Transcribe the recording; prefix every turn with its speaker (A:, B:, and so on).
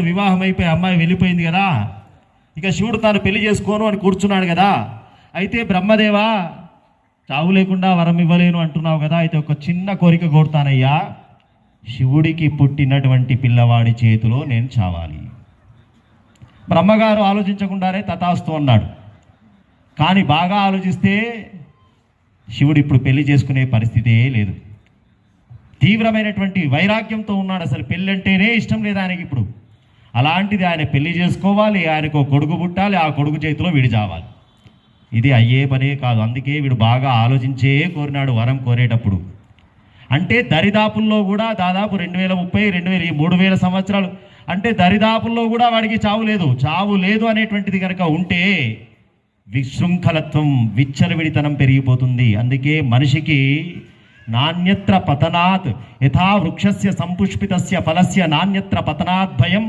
A: వివాహం అయిపోయి అమ్మాయి వెళ్ళిపోయింది కదా, ఇక శివుడు తాను పెళ్లి చేసుకోను అని కూర్చున్నాడు కదా. అయితే బ్రహ్మదేవా, చావు లేకుండా వరం ఇవ్వలేను అంటున్నావు కదా, అయితే ఒక చిన్న కోరిక కోరుతానయ్యా, శివుడికి పుట్టినటువంటి పిల్లవాడి చేతిలో నేను చావాలి. బ్రహ్మగారు ఆలోచించకుండానే తథాస్తు అన్నాడు. కానీ బాగా ఆలోచిస్తే శివుడు ఇప్పుడు పెళ్లి చేసుకునే పరిస్థితే లేదు. తీవ్రమైనటువంటి వైరాగ్యంతో ఉన్నాడు. అసలు పెళ్ళి అంటేనే ఇష్టం లేదు ఆయనకి ఇప్పుడు. అలాంటిది ఆయన పెళ్లి చేసుకోవాలి, ఆయనకు కొడుకు పుట్టాలి, ఆ కొడుకు చేతిలో వీడు చావాలి. ఇది అయ్యే పనే కాదు. అందుకే వీడు బాగా ఆలోచించే కోరినాడు వరం కోరేటప్పుడు. అంటే దరిదాపుల్లో కూడా దాదాపు 2030, 3000 సంవత్సరాలు, అంటే దరిదాపుల్లో కూడా వాడికి చావు లేదు. చావు లేదు అనేటువంటిది కనుక ఉంటే విశృంఖలత్వం, విచ్చలవిడితనం పెరిగిపోతుంది. అందుకే మనిషికి నాణ్యత్ర పతనాత్ యథా వృక్షస్య సంపుష్పితస్య ఫలస్య నాణ్యత్ర పతనాత్ భయం